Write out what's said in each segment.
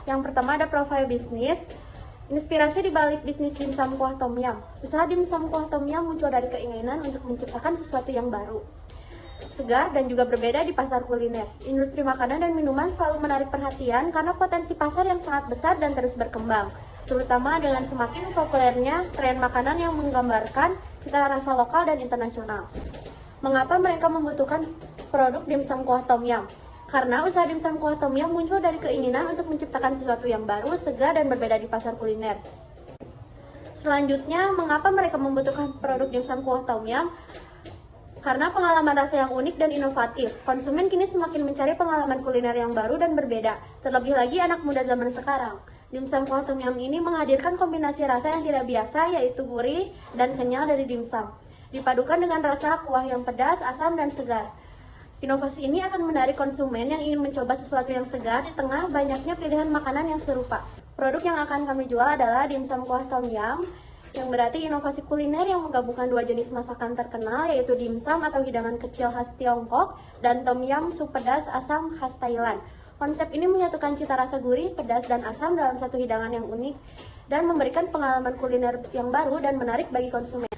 Yang pertama ada profil bisnis. Inspirasi di balik bisnis dimsum kuah tom yum. Usaha dimsum kuah tom yum muncul dari keinginan untuk menciptakan sesuatu yang baru, segar, dan juga berbeda di pasar kuliner. Industri makanan dan minuman selalu menarik perhatian karena potensi pasar yang sangat besar dan terus berkembang, terutama dengan semakin populernya tren makanan yang menggambarkan cita rasa lokal dan internasional. Mengapa mereka membutuhkan produk dimsum kuah tom yum? Karena usaha dimsum kuah tom yum muncul dari keinginan untuk menciptakan sesuatu yang baru, segar, dan berbeda di pasar kuliner. Selanjutnya, mengapa mereka membutuhkan produk dimsum kuah tom yum? Karena pengalaman rasa yang unik dan inovatif. Konsumen kini semakin mencari pengalaman kuliner yang baru dan berbeda, terlebih lagi anak muda zaman sekarang. Dimsum kuah tom yum ini menghadirkan kombinasi rasa yang tidak biasa, yaitu gurih dan kenyal dari dimsum, dipadukan dengan rasa kuah yang pedas, asam, dan segar. Inovasi ini akan menarik konsumen yang ingin mencoba sesuatu yang segar di tengah banyaknya pilihan makanan yang serupa. Produk yang akan kami jual adalah dimsum kuah tom yum, yang berarti inovasi kuliner yang menggabungkan dua jenis masakan terkenal, yaitu dimsum atau hidangan kecil khas Tiongkok dan tom yum sup pedas asam khas Thailand. Konsep ini menyatukan cita rasa gurih, pedas, dan asam dalam satu hidangan yang unik dan memberikan pengalaman kuliner yang baru dan menarik bagi konsumen.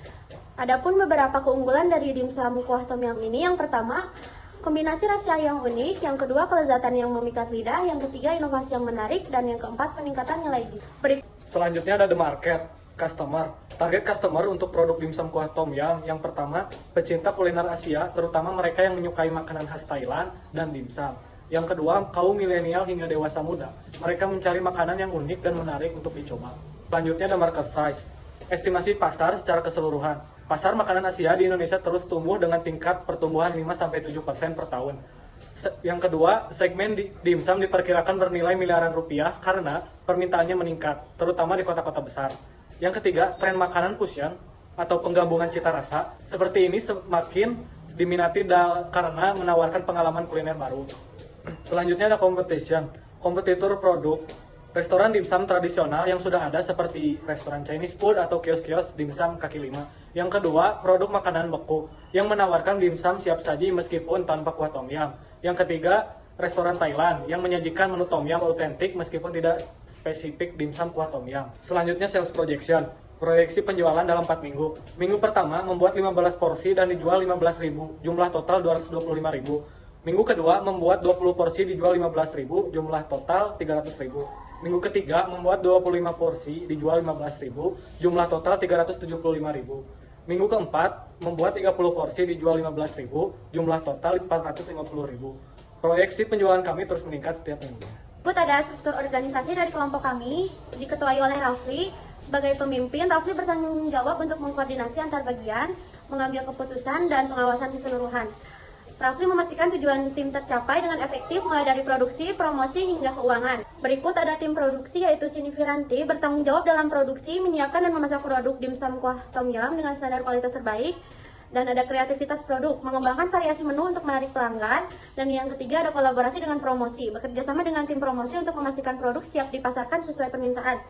Adapun beberapa keunggulan dari dimsum kuah tom yum ini, yang pertama, kombinasi rasa yang unik, yang kedua, kelezatan yang memikat lidah, yang ketiga, inovasi yang menarik, dan yang keempat, peningkatan nilai gizi. Selanjutnya ada the market, customer. Target customer untuk produk dimsum kuah tom yum, yang pertama, pecinta kuliner Asia, terutama mereka yang menyukai makanan khas Thailand dan dimsum. Yang kedua, kaum milenial hingga dewasa muda. Mereka mencari makanan yang unik dan menarik untuk dicoba. Selanjutnya ada market size, estimasi pasar secara keseluruhan. Pasar makanan Asia di Indonesia terus tumbuh dengan tingkat pertumbuhan 5-7% per tahun. Yang kedua, segmen dimsum diperkirakan bernilai miliaran rupiah karena permintaannya meningkat, terutama di kota-kota besar. Yang ketiga, tren makanan fusion atau penggabungan cita rasa seperti ini semakin diminati karena menawarkan pengalaman kuliner baru. Selanjutnya ada competition, kompetitor produk. Restoran dimsum tradisional yang sudah ada seperti restoran Chinese food atau kios-kios dimsum kaki lima. Yang kedua, produk makanan beku yang menawarkan dimsum siap saji meskipun tanpa kuah tom yum. Yang ketiga, restoran Thailand yang menyajikan menu tom yum autentik meskipun tidak spesifik dimsum kuah tom yum. Selanjutnya sales projection, proyeksi penjualan dalam 4 minggu. Minggu pertama membuat 15 porsi dan dijual 15.000, jumlah total 225.000. Minggu kedua membuat 20 porsi dijual 15.000, jumlah total 300.000. Minggu ketiga membuat 25 porsi dijual 15.000, jumlah total 375.000. Minggu keempat membuat 30 porsi dijual 15.000, jumlah total 450.000. Proyeksi penjualan kami terus meningkat setiap minggu. Ada struktur organisasi dari kelompok kami, diketuai oleh Rafli. Sebagai pemimpin, Rafli bertanggung jawab untuk mengkoordinasi antar bagian, mengambil keputusan, dan pengawasan keseluruhan. Rafli memastikan tujuan tim tercapai dengan efektif mulai dari produksi, promosi, hingga keuangan. Berikut ada tim produksi, yaitu Sini Viranti, bertanggung jawab dalam produksi, menyiapkan dan memasak produk dimsum kuah tom yum dengan standar kualitas terbaik. Dan ada kreativitas produk, mengembangkan variasi menu untuk menarik pelanggan. Dan yang ketiga ada kolaborasi dengan promosi, bekerja sama dengan tim promosi untuk memastikan produk siap dipasarkan sesuai permintaan.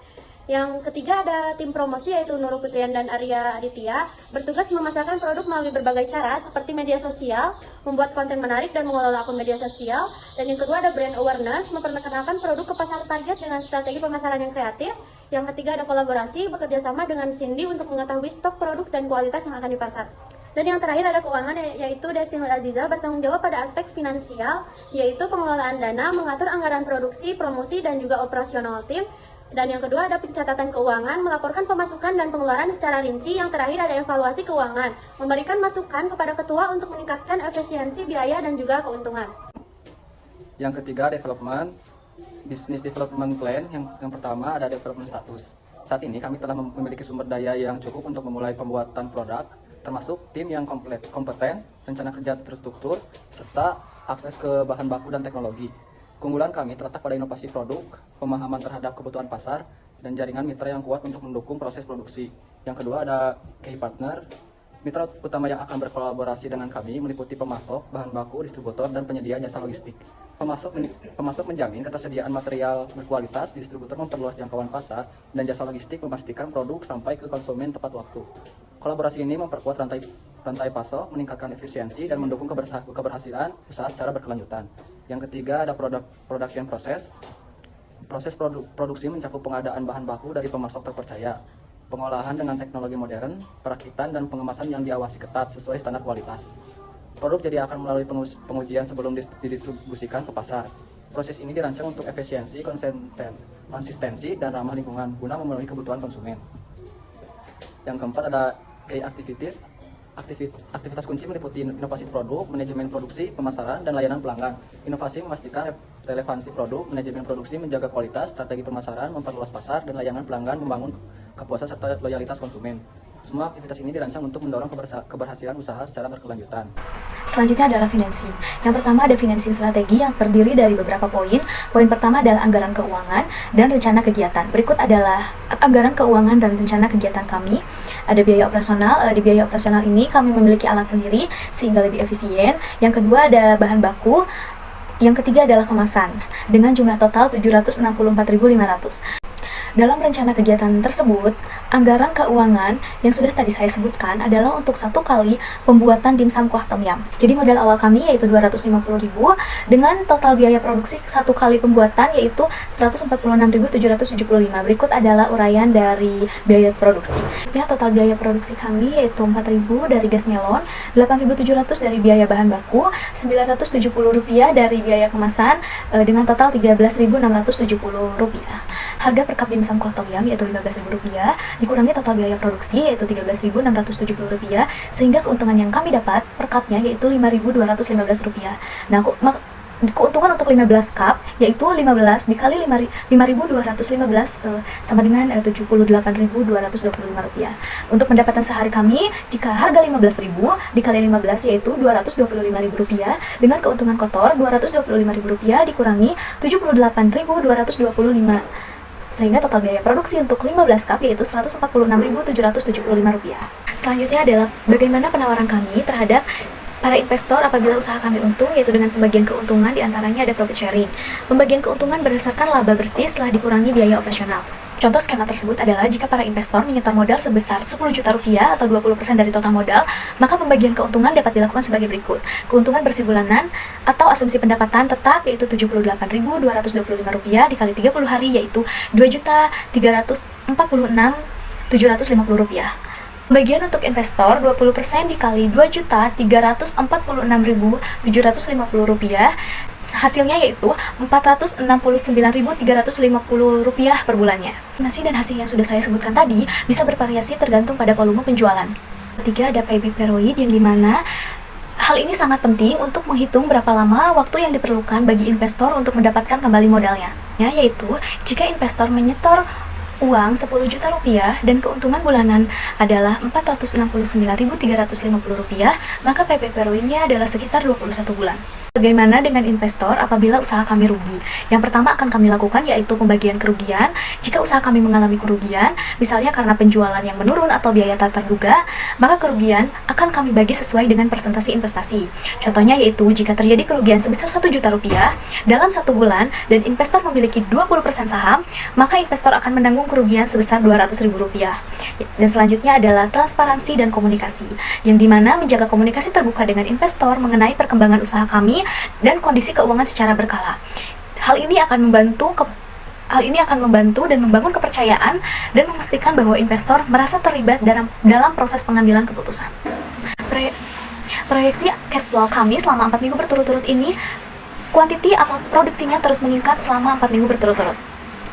Yang ketiga ada tim promosi, yaitu Nurul Putrian dan Arya Aditya, bertugas memasarkan produk melalui berbagai cara seperti media sosial, membuat konten menarik dan mengelola akun media sosial. Dan yang kedua ada brand awareness, memperkenalkan produk ke pasar target dengan strategi pemasaran yang kreatif. Yang ketiga ada kolaborasi, bekerja sama dengan Cindy untuk mengetahui stok produk dan kualitas yang akan dipasar. Dan yang terakhir ada keuangan, yaitu Desti Nur Aziza bertanggung jawab pada aspek finansial, yaitu pengelolaan dana, mengatur anggaran produksi, promosi, dan juga operasional tim. Dan yang kedua ada pencatatan keuangan, melaporkan pemasukan dan pengeluaran secara rinci. Yang terakhir ada evaluasi keuangan, memberikan masukan kepada ketua untuk meningkatkan efisiensi biaya dan juga keuntungan. Yang ketiga development, business development plan. Yang pertama ada development status. Saat ini kami telah memiliki sumber daya yang cukup untuk memulai pembuatan produk, termasuk tim yang kompeten, rencana kerja terstruktur, serta akses ke bahan baku dan teknologi. Keunggulan kami terletak pada inovasi produk, pemahaman terhadap kebutuhan pasar, dan jaringan mitra yang kuat untuk mendukung proses produksi. Yang kedua ada key partner. Mitra utama yang akan berkolaborasi dengan kami meliputi pemasok, bahan baku, distributor, dan penyedia jasa logistik. Pemasok menjamin ketersediaan material berkualitas, distributor memperluas jangkauan pasar, dan jasa logistik memastikan produk sampai ke konsumen tepat waktu. Kolaborasi ini memperkuat rantai pasok, meningkatkan efisiensi, dan mendukung keberhasilan usaha secara berkelanjutan. Yang ketiga ada production process. Proses produksi mencakup pengadaan bahan baku dari pemasok terpercaya, pengolahan dengan teknologi modern, perakitan dan pengemasan yang diawasi ketat sesuai standar kualitas. Produk jadi akan melalui pengujian sebelum didistribusikan ke pasar. Proses ini dirancang untuk efisiensi, konsistensi, dan ramah lingkungan guna memenuhi kebutuhan konsumen. Yang keempat ada key activities. Aktivitas kunci meliputi inovasi produk, manajemen produksi, pemasaran, dan layanan pelanggan. Inovasi memastikan relevansi produk, manajemen produksi menjaga kualitas, strategi pemasaran, memperluas pasar, dan layanan pelanggan membangun kepuasan serta loyalitas konsumen. Semua aktivitas ini dirancang untuk mendorong keberhasilan usaha secara berkelanjutan. Selanjutnya adalah financing. Yang pertama ada financing strategi yang terdiri dari beberapa poin. Poin pertama adalah anggaran keuangan dan rencana kegiatan. Berikut adalah anggaran keuangan dan rencana kegiatan kami. Ada biaya operasional. Di biaya operasional ini kami memiliki alat sendiri sehingga lebih efisien. Yang kedua ada bahan baku. Yang ketiga adalah kemasan dengan jumlah total 764.500. Dalam rencana kegiatan tersebut, anggaran keuangan yang sudah tadi saya sebutkan adalah untuk 1 kali pembuatan dimsum kuah tom yum. Jadi modal awal kami yaitu 250.000 dengan total biaya produksi 1 kali pembuatan yaitu 146.775. Berikut adalah uraian dari biaya produksi. Ya, total biaya produksi kami yaitu 4.000 dari gas melon, 8.700 dari biaya bahan baku, 970 rupiah dari biaya kemasan dengan total 13.670 rupiah. Harga per cup dimsum kuah tom yum yaitu 15.000 rupiah dikurangi total biaya produksi yaitu 13.670 rupiah sehingga keuntungan yang kami dapat per cupnya yaitu 5.215 rupiah. Nah, keuntungan untuk 15 cup yaitu 15 dikali 5.215 sama dengan 78.225 rupiah. Untuk pendapatan sehari kami, jika harga 15.000 dikali 15 yaitu 225.000 rupiah dengan keuntungan kotor 225.000 rupiah dikurangi 78.225 sehingga total biaya produksi untuk 15 cup yaitu 146.775 rupiah. Selanjutnya adalah bagaimana penawaran kami terhadap para investor apabila usaha kami untung, yaitu dengan pembagian keuntungan, diantaranya ada profit sharing. Pembagian keuntungan berdasarkan laba bersih setelah dikurangi biaya operasional. Contoh skema tersebut adalah jika para investor menyetor modal sebesar 10 juta rupiah atau 20% dari total modal, maka pembagian keuntungan dapat dilakukan sebagai berikut. Keuntungan bersih bulanan atau asumsi pendapatan tetap yaitu 78.225 rupiah dikali 30 hari yaitu 2.346.750 rupiah. Pembagian untuk investor 20% dikali 2.346.750 rupiah, hasilnya yaitu 469.350 rupiah per bulannya. Nasi dan hasil yang sudah saya sebutkan tadi bisa bervariasi tergantung pada volume penjualan. Ketiga ada payback period yang dimana hal ini sangat penting untuk menghitung berapa lama waktu yang diperlukan bagi investor untuk mendapatkan kembali modalnya. Yaitu jika investor menyetor uang 10 juta rupiah dan keuntungan bulanan adalah 469.350 rupiah, maka payback periodnya adalah sekitar 21 bulan. Bagaimana dengan investor apabila usaha kami rugi? Yang pertama akan kami lakukan yaitu pembagian kerugian. Jika usaha kami mengalami kerugian, misalnya karena penjualan yang menurun atau biaya tak terduga, maka kerugian akan kami bagi sesuai dengan persentase investasi. Contohnya yaitu jika terjadi kerugian sebesar 1 juta rupiah dalam 1 bulan dan investor memiliki 20% saham, maka investor akan menanggung kerugian sebesar 200.000 rupiah. Dan selanjutnya adalah transparansi dan komunikasi, yang dimana menjaga komunikasi terbuka dengan investor mengenai perkembangan usaha kami dan kondisi keuangan secara berkala. Hal ini akan membantu dan membangun kepercayaan dan memastikan bahwa investor merasa terlibat dalam proses pengambilan keputusan. Proyeksi cash flow kami selama 4 minggu berturut-turut ini, kuantiti atau produksinya terus meningkat selama 4 minggu berturut-turut.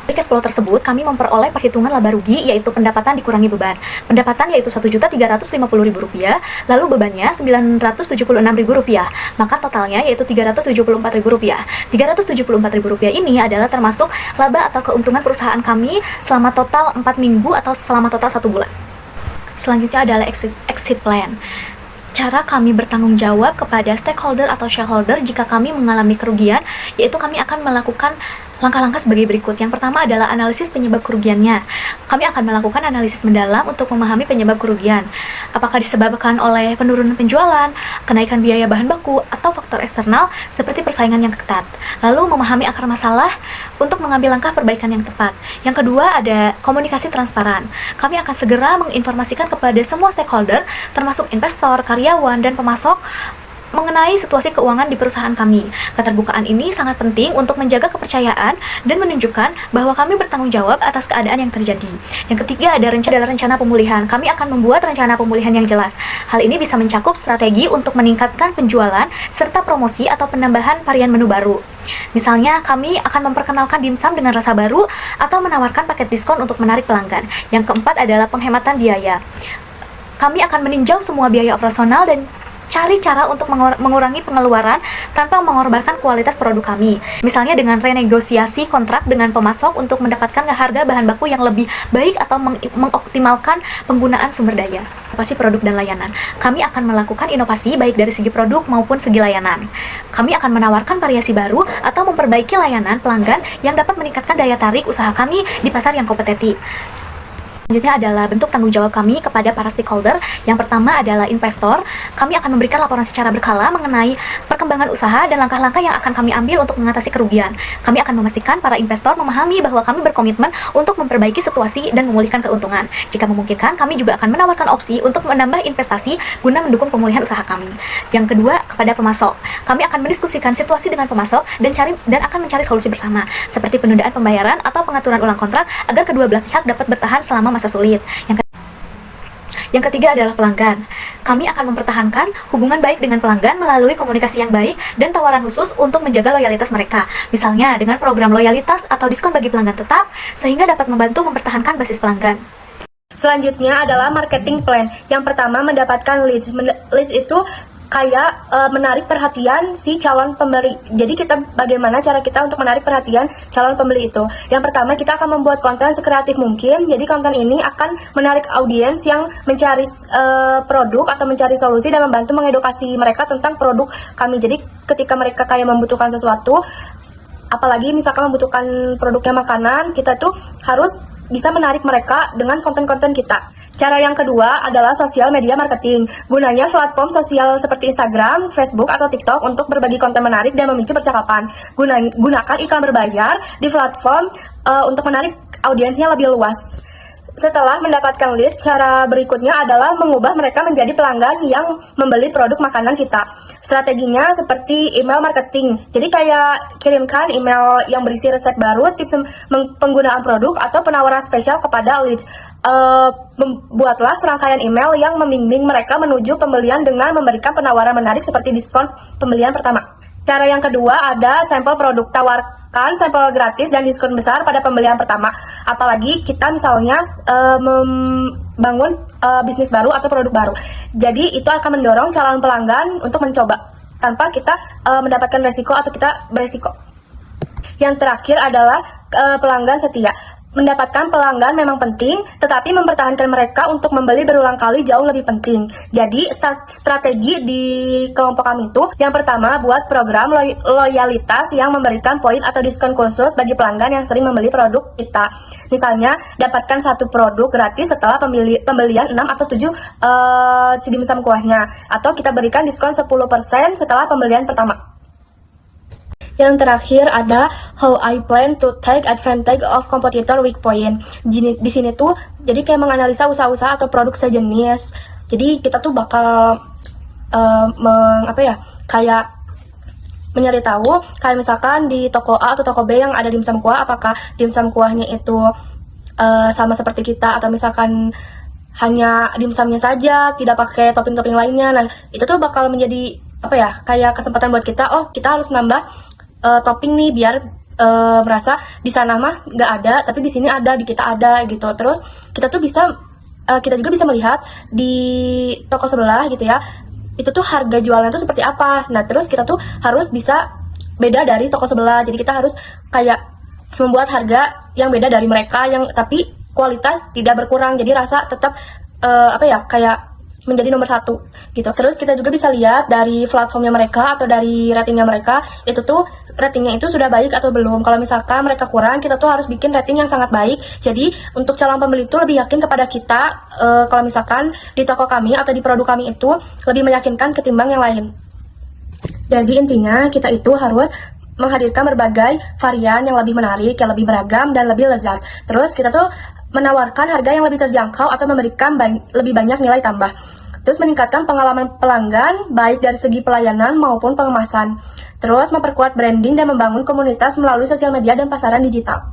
Dari cash flow tersebut, kami memperoleh perhitungan laba rugi, yaitu pendapatan dikurangi beban. Pendapatan yaitu Rp1.350.000, lalu bebannya Rp976.000, maka totalnya yaitu Rp374.000. Rp374.000 ini adalah termasuk laba atau keuntungan perusahaan kami selama total 4 minggu atau selama total 1 bulan. Selanjutnya adalah exit plan. Cara kami bertanggung jawab kepada stakeholder atau shareholder jika kami mengalami kerugian, yaitu kami akan melakukan langkah-langkah sebagai berikut. Yang pertama adalah analisis penyebab kerugiannya. Kami akan melakukan analisis mendalam untuk memahami penyebab kerugian. Apakah disebabkan oleh penurunan penjualan, kenaikan biaya bahan baku, atau faktor eksternal seperti persaingan yang ketat. Lalu memahami akar masalah untuk mengambil langkah perbaikan yang tepat. Yang kedua ada komunikasi transparan. Kami akan segera menginformasikan kepada semua stakeholder, termasuk investor, karyawan, dan pemasok, mengenai situasi keuangan di perusahaan kami. Keterbukaan ini sangat penting untuk menjaga kepercayaan dan menunjukkan bahwa kami bertanggung jawab atas keadaan yang terjadi. Yang ketiga adalah rencana pemulihan. Kami akan membuat rencana pemulihan yang jelas. Hal ini bisa mencakup strategi untuk meningkatkan penjualan serta promosi atau penambahan varian menu baru. Misalnya, kami akan memperkenalkan dimsum dengan rasa baru atau menawarkan paket diskon untuk menarik pelanggan. Yang keempat adalah penghematan biaya. Kami akan meninjau semua biaya operasional dan cari cara untuk mengurangi pengeluaran tanpa mengorbankan kualitas produk kami. Misalnya dengan renegosiasi kontrak dengan pemasok untuk mendapatkan harga bahan baku yang lebih baik atau mengoptimalkan penggunaan sumber daya. Inovasi produk dan layanan. Kami akan melakukan inovasi baik dari segi produk maupun segi layanan. Kami akan menawarkan variasi baru atau memperbaiki layanan pelanggan yang dapat meningkatkan daya tarik usaha kami di pasar yang kompetitif. Selanjutnya adalah bentuk tanggung jawab kami kepada para stakeholder. Yang pertama adalah investor. Kami akan memberikan laporan secara berkala mengenai perkembangan usaha dan langkah-langkah yang akan kami ambil untuk mengatasi kerugian. Kami akan memastikan para investor memahami bahwa kami berkomitmen untuk memperbaiki situasi dan memulihkan keuntungan. Jika memungkinkan, kami juga akan menawarkan opsi untuk menambah investasi guna mendukung pemulihan usaha kami. Yang kedua, kepada pemasok. Kami akan mendiskusikan situasi dengan pemasok dan akan mencari solusi bersama, seperti penundaan pembayaran atau pengaturan ulang kontrak agar kedua belah pihak dapat bertahan selama masa sulit. Yang ketiga adalah pelanggan. Kami akan mempertahankan hubungan baik dengan pelanggan melalui komunikasi yang baik dan tawaran khusus untuk menjaga loyalitas mereka. Misalnya dengan program loyalitas atau diskon bagi pelanggan tetap, sehingga dapat membantu mempertahankan basis pelanggan. Selanjutnya adalah marketing plan. Yang pertama mendapatkan leads. Leads itu kayak menarik perhatian si calon pembeli. Jadi bagaimana cara kita untuk menarik perhatian calon pembeli itu? Yang pertama, kita akan membuat konten sekreatif mungkin. Jadi konten ini akan menarik audiens yang mencari produk atau mencari solusi dan membantu mengedukasi mereka tentang produk kami. Jadi ketika mereka kayak membutuhkan sesuatu, apalagi misalkan membutuhkan produknya makanan, kita tuh harus bisa menarik mereka dengan konten-konten kita. Cara yang kedua adalah sosial media marketing. Gunanya platform sosial seperti Instagram, Facebook, atau TikTok untuk berbagi konten menarik dan memicu percakapan. Gunakan iklan berbayar di platform untuk menarik audiensnya lebih luas. Setelah mendapatkan lead, cara berikutnya adalah mengubah mereka menjadi pelanggan yang membeli produk makanan kita. Strateginya seperti email marketing. Jadi kayak kirimkan email yang berisi resep baru, tips penggunaan produk, atau penawaran spesial kepada leads. Buatlah serangkaian email yang membimbing mereka menuju pembelian dengan memberikan penawaran menarik seperti diskon pembelian pertama. Cara yang kedua ada sampel produk. Tawarkan sampel gratis dan diskon besar pada pembelian pertama. Apalagi kita misalnya membangun bisnis baru atau produk baru. Jadi itu akan mendorong calon pelanggan untuk mencoba tanpa kita mendapatkan resiko atau kita beresiko. Yang terakhir adalah pelanggan setia. Mendapatkan pelanggan memang penting, tetapi mempertahankan mereka untuk membeli berulang kali jauh lebih penting. Jadi strategi di kelompok kami itu, yang pertama buat program loyalitas yang memberikan poin atau diskon khusus bagi pelanggan yang sering membeli produk kita. Misalnya, dapatkan satu produk gratis setelah pembelian 6 atau 7 si dimsum kuahnya. Atau kita berikan diskon 10% setelah pembelian pertama. Yang terakhir ada how I plan to take advantage of competitor weak point. Di sini tuh jadi kayak menganalisa usaha-usaha atau produk sejenis. Jadi kita tuh bakal kayak mencari tahu kayak misalkan di toko A atau toko B yang ada dimsum kuah, apakah dimsum kuahnya itu sama seperti kita atau misalkan hanya dimsumnya saja, tidak pakai topping-topping lainnya. Nah, itu tuh bakal menjadi kayak kesempatan buat kita, kita harus nambah topping nih biar merasa di sana mah nggak ada, tapi di sini ada, di kita ada gitu. Terus kita juga bisa melihat di toko sebelah gitu ya, itu tuh harga jualnya tuh seperti apa. Nah terus kita tuh harus bisa beda dari toko sebelah. Jadi kita harus kayak membuat harga yang beda dari mereka, yang tapi kualitas tidak berkurang. Jadi rasa tetap kayak menjadi nomor 1 gitu. Terus kita juga bisa lihat dari platformnya mereka atau dari ratingnya mereka, itu tuh ratingnya itu sudah baik atau belum. Kalau misalkan mereka kurang, kita tuh harus bikin rating yang sangat baik. Jadi untuk calon pembeli itu lebih yakin kepada kita kalau misalkan di toko kami atau di produk kami itu lebih meyakinkan ketimbang yang lain. Jadi intinya kita itu harus menghadirkan berbagai varian yang lebih menarik, yang lebih beragam dan lebih lezat. Terus kita tuh menawarkan harga yang lebih terjangkau atau memberikan lebih banyak nilai tambah. Terus meningkatkan pengalaman pelanggan, baik dari segi pelayanan maupun pengemasan. Terus memperkuat branding dan membangun komunitas melalui sosial media dan pasaran digital.